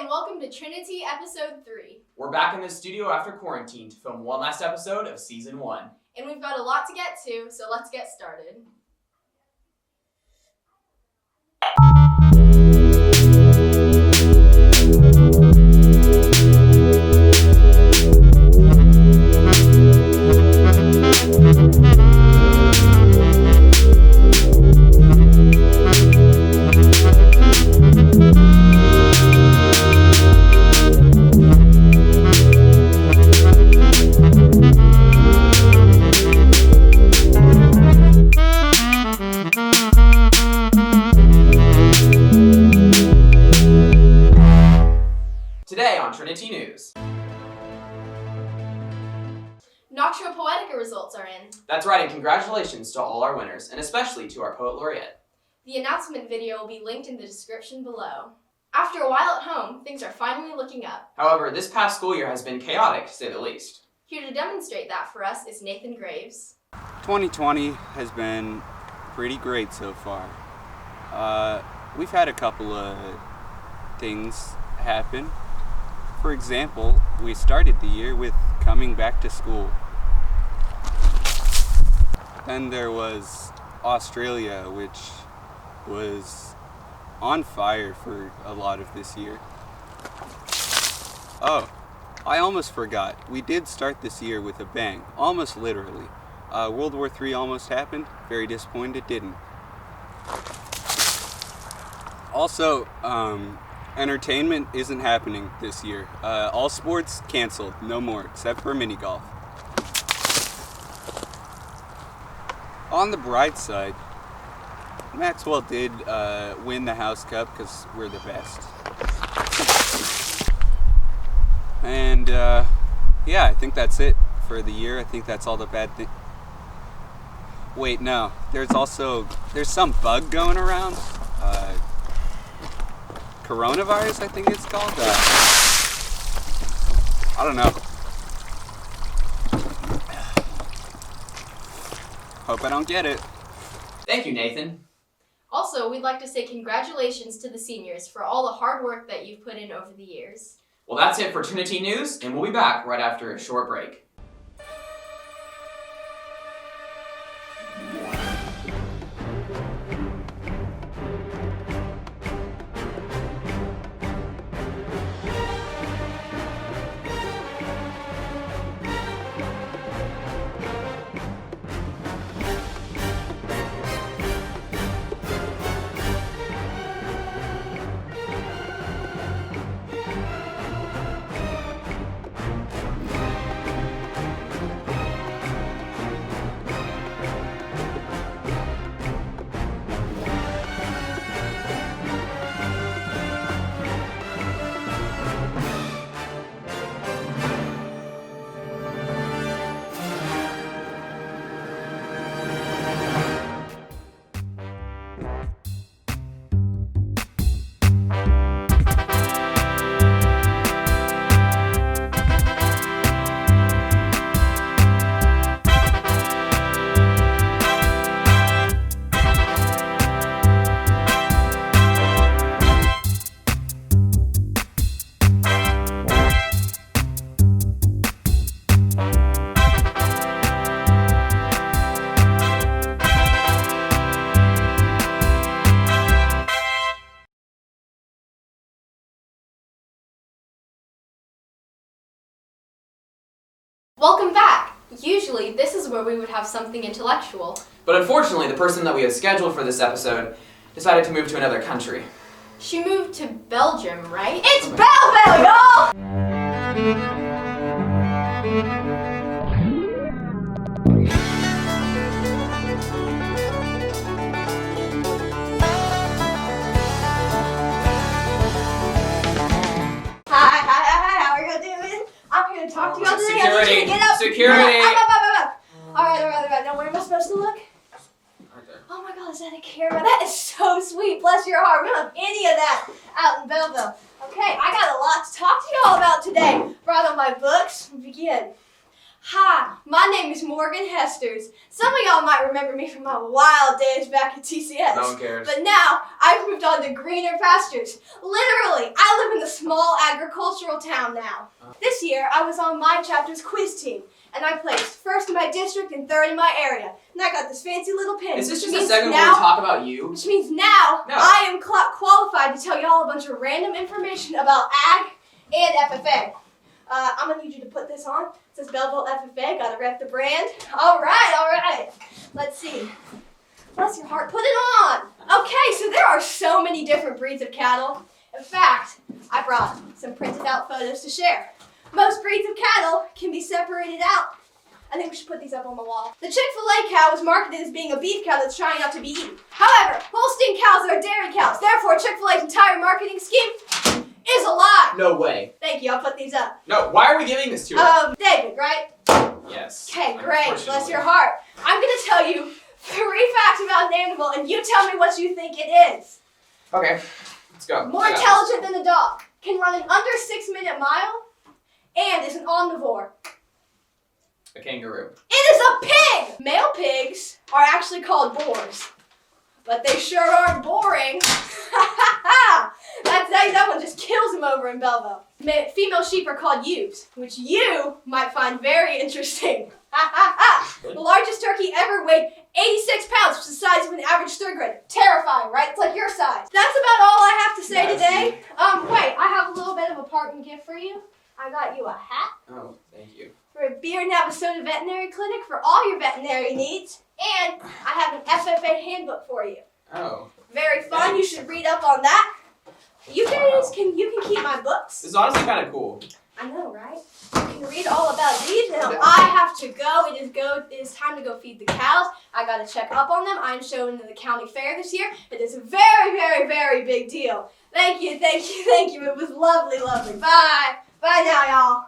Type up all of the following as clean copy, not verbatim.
and welcome to Trinity Episode 3. We're back in the studio after quarantine to film one last episode of Season 1. And we've got a lot to get to, so let's get started. Trinity News. Noctua Poetica results are in. That's right, and congratulations to all our winners, and especially to our Poet Laureate. The announcement video will be linked in the description below. After a while at home, things are finally looking up. However, this past school year has been chaotic, to say the least. Here to demonstrate that for us is Nathan Graves. 2020 has been pretty great so far. We've had a couple of things happen. For example, we started the year with coming back to school. Then there was Australia, which was on fire for a lot of this year. Oh, I almost forgot. We did start this year with a bang, almost literally. World War III almost happened. Very disappointed it didn't. Also, entertainment isn't happening this year. All sports canceled, no more, except for mini golf. On the bright side, Maxwell did win the House Cup because we're the best. And yeah, I think that's it for the year. I think that's all the bad things. Wait, no. There's some bug going around. Coronavirus, I think it's called. I don't know. Hope I don't get it. Thank you, Nathan. Also, we'd like to say congratulations to the seniors for all the hard work that you've put in over the years. Well, that's it for Trinity News, and we'll be back right after a short break. Welcome back! Usually, this is where we would have something intellectual. But unfortunately, the person that we have scheduled for this episode decided to move to another country. She moved to Belgium, right? It's Belleville, y'all! Hi, how are you doing? I'm here to talk to y'all today. Security! I need you to get up. Security! Up. Alright. Now where am I supposed to look? Right there. Oh my god, is that a camera? That is so sweet. Bless your heart. We don't have any of that out in Belleville. Okay, I got a lot to talk to y'all about today. Brought on my books. We begin. Hi, my name is Morgan Hesters. Some of y'all might remember me from my wild days back at TCS. No one cares. But now, I've moved on to greener pastures. Literally, I live in the small agricultural town now. This year, I was on my chapter's quiz team, and I placed first in my district and third in my area. And I got this fancy little pin. Is this which just a means segment where now- we talk about you? Which means now, No. I am qualified to tell y'all a bunch of random information about ag and FFA. I'm gonna need you to put this on. It says Belleville FFA, gotta rep the brand. All right. Let's see. Bless your heart, put it on. Okay, so there are so many different breeds of cattle. In fact, I brought some printed out photos to share. Most breeds of cattle can be separated out. I think we should put these up on the wall. The Chick-fil-A cow was marketed as being a beef cow that's trying not to be eaten. However, Holstein cows are dairy cows. Therefore, Chick-fil-A's entire marketing scheme is a lie. No way. Thank you, I'll put these up. No, why are we giving this to her? David, right? Yes. Okay, great. Bless Unfortunately. your heart. I'm gonna tell you 3 facts about an animal, and you tell me what you think it is. Okay, let's go. More I got intelligent than a dog, can run an under 6-minute mile, and is an omnivore. this. A kangaroo. It is a pig! Male pigs are actually called boars, but they sure aren't boring. That one just kills him over in Belleville. Female sheep are called ewes, which you might find very interesting. The largest turkey ever weighed 86 pounds, which is the size of an average third grader. Terrifying, right? It's like your size. That's about all I have to say today. Wait, I have a little bit of a parting gift for you. I got you a hat Oh, thank you. for a Beer Navasota Veterinary Clinic for all your veterinary needs, and I have an FFA handbook for you. Oh. Very fun. You should read up on that. You guys can keep my books. This is honestly kind of cool. I know, right? You can read all about these. Now I have to go. It is time to go feed the cows. I gotta check up on them. I'm showing in the county fair this year. It is a very, very, very big deal. Thank you. It was lovely. Bye. Bye now, y'all.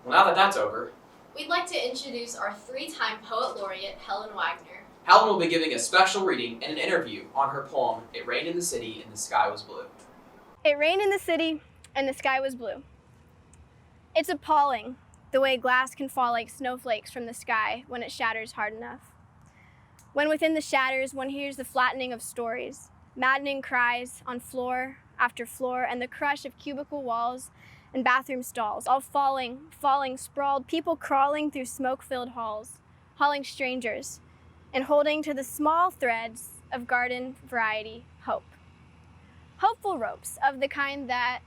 Well, now that that's over, We'd like to introduce our 3-time Poet Laureate, Helen Wagner. Helen will be giving a special reading and an interview on her poem, It Rained in the City and the Sky Was Blue. It rained in the city, and the sky was blue. It's appalling, the way glass can fall like snowflakes from the sky when it shatters hard enough. When within the shatters, one hears the flattening of stories, maddening cries on floor after floor, and the crush of cubicle walls and bathroom stalls, all falling, sprawled, people crawling through smoke-filled halls, hauling strangers, and holding to the small threads of garden variety hope. Hopeful ropes of the kind that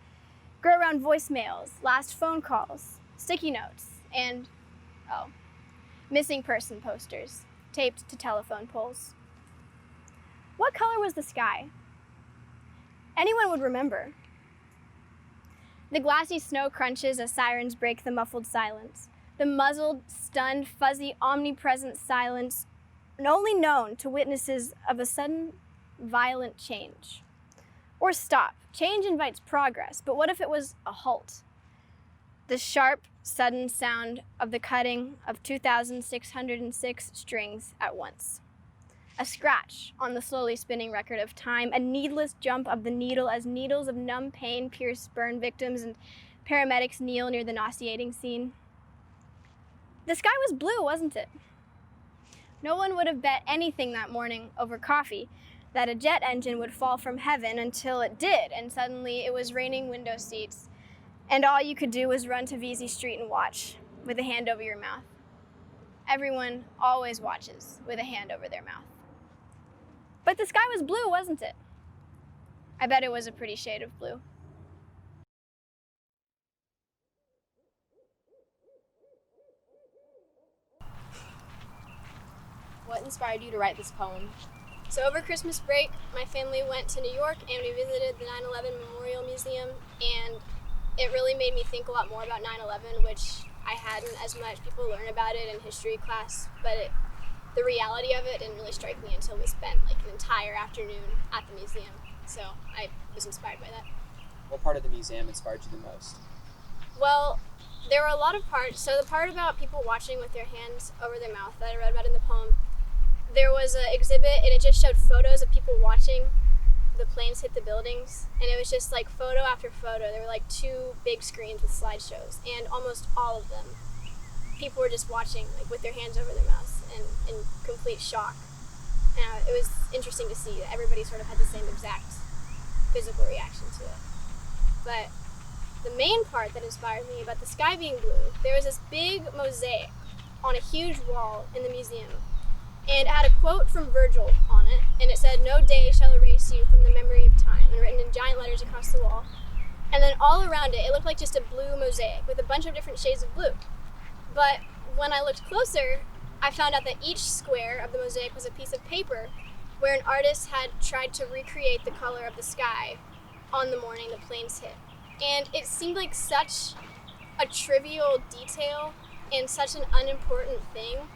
grow around voicemails, last phone calls, sticky notes, and, missing person posters taped to telephone poles. What color was the sky? Anyone would remember. The glassy snow crunches as sirens break the muffled silence. The muzzled, stunned, fuzzy, omnipresent silence only known to witnesses of a sudden, violent change. Or stop. Change invites progress, but what if it was a halt? The sharp, sudden sound of the cutting of 2,606 strings at once. A scratch on the slowly spinning record of time, a needless jump of the needle as needles of numb pain pierce burn victims and paramedics kneel near the nauseating scene. The sky was blue, wasn't it? No one would have bet anything that morning over coffee that a jet engine would fall from heaven until it did, and suddenly it was raining window seats, and all you could do was run to Vesey Street and watch, with a hand over your mouth. Everyone always watches with a hand over their mouth. But the sky was blue, wasn't it? I bet it was a pretty shade of blue. What inspired you to write this poem? So over Christmas break, my family went to New York and we visited the 9/11 Memorial Museum, and it really made me think a lot more about 9/11, which I hadn't as much. People learn about it in history class, but the reality of it didn't really strike me until we spent like an entire afternoon at the museum. So I was inspired by that. What part of the museum inspired you the most? Well, there were a lot of parts. So the part about people watching with their hands over their mouth that I read about in the poem, there was an exhibit and it just showed photos of people watching the planes hit the buildings, and it was just like photo after photo. There were like 2 big screens with slideshows, and almost all of them, people were just watching like with their hands over their mouths and in complete shock. It was interesting to see that everybody sort of had the same exact physical reaction to it. But the main part that inspired me about the sky being blue, there was this big mosaic on a huge wall in the museum, and it had a quote from Virgil on it, and it said, "No day shall erase you from the memory of time," and written in giant letters across the wall. And then all around it, it looked like just a blue mosaic with a bunch of different shades of blue. But when I looked closer, I found out that each square of the mosaic was a piece of paper where an artist had tried to recreate the color of the sky on the morning the planes hit. And it seemed like such a trivial detail and such an unimportant thing,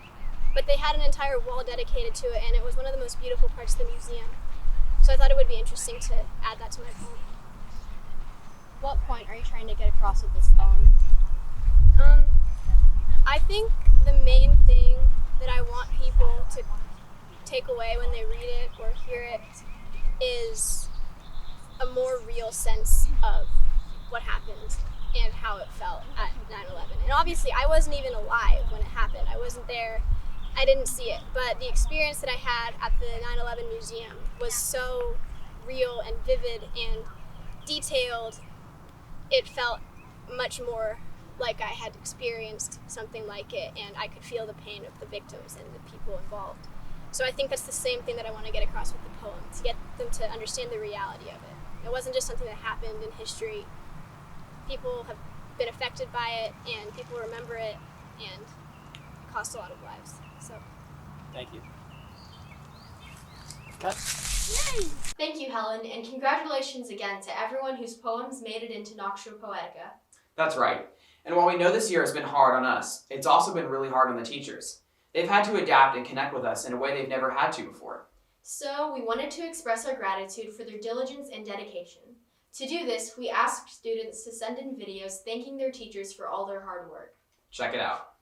but they had an entire wall dedicated to it, and it was one of the most beautiful parts of the museum. So I thought it would be interesting to add that to my poem. What point are you trying to get across with this poem? I think the main thing that I want people to take away when they read it or hear it is a more real sense of what happened and how it felt at 9/11. And obviously I wasn't even alive when it happened. I wasn't there. I didn't see it. But the experience that I had at the 9/11 museum was so real and vivid and detailed. It felt much more like I had experienced something like it, and I could feel the pain of the victims and the people involved. So I think that's the same thing that I want to get across with the poem, to get them to understand the reality of it. It wasn't just something that happened in history. People have been affected by it, and people remember it, and it cost a lot of lives. So, Thank you. Thank you, Helen, and congratulations again to everyone whose poems made it into Noxtro Poetica. That's right. And while we know this year has been hard on us, it's also been really hard on the teachers. They've had to adapt and connect with us in a way they've never had to before. So we wanted to express our gratitude for their diligence and dedication. To do this, we asked students to send in videos thanking their teachers for all their hard work. Check it out.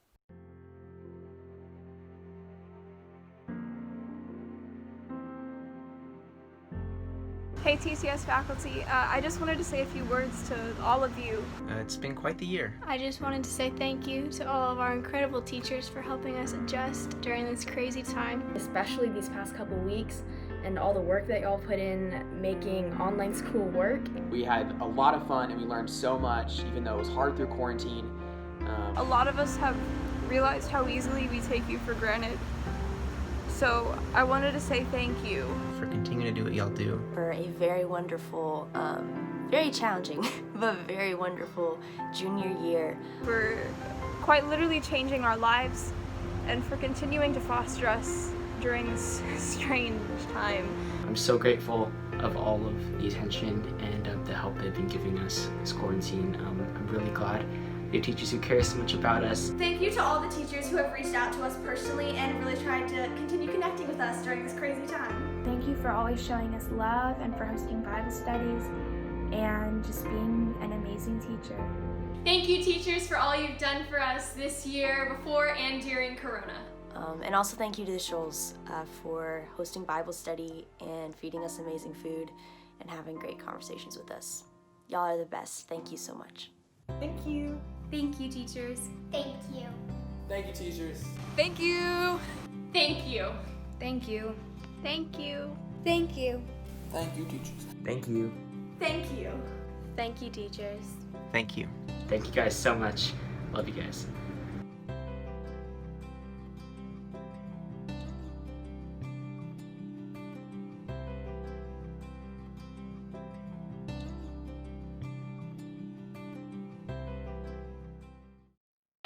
Hey TCS faculty, I just wanted to say a few words to all of you. It's been quite the year. I just wanted to say thank you to all of our incredible teachers for helping us adjust during this crazy time. Especially these past couple weeks and all the work that y'all put in making online school work. We had a lot of fun and we learned so much, even though it was hard through quarantine. A lot of us have realized how easily we take you for granted. So I wanted to say thank you. For continuing to do what y'all do. For a very wonderful, very challenging, but very wonderful junior year. For quite literally changing our lives and for continuing to foster us during this strange time. I'm so grateful of all of the attention and the help they've been giving us this quarantine. I'm really glad we have teachers who care so much about us. Thank you to all the teachers who have reached out to us personally and really tried to continue connecting with us during this crazy time. Thank you for always showing us love and for hosting Bible studies and just being an amazing teacher. Thank you, teachers, for all you've done for us this year, before and during Corona. And also thank you to the Scholls for hosting Bible study and feeding us amazing food and having great conversations with us. Y'all are the best. Thank you so much. Thank you. Thank you, teachers. Thank you. Thank you, teachers. Thank you. Thank you. Thank you. Thank you. Thank you. Thank you, teachers. Thank you. Thank you. Thank you, teachers. Thank you. Thank you guys so much. Love you guys.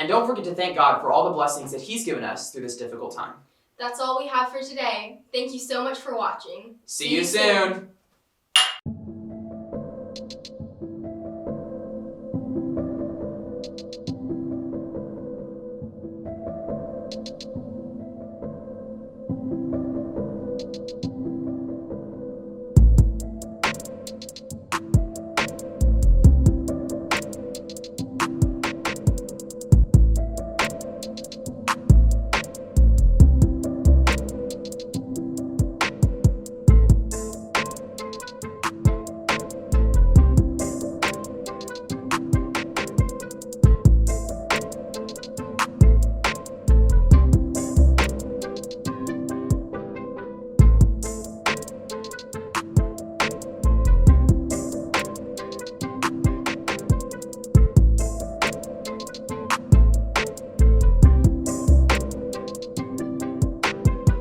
And don't forget to thank God for all the blessings that He's given us through this difficult time. That's all we have for today. Thank you so much for watching. See you soon!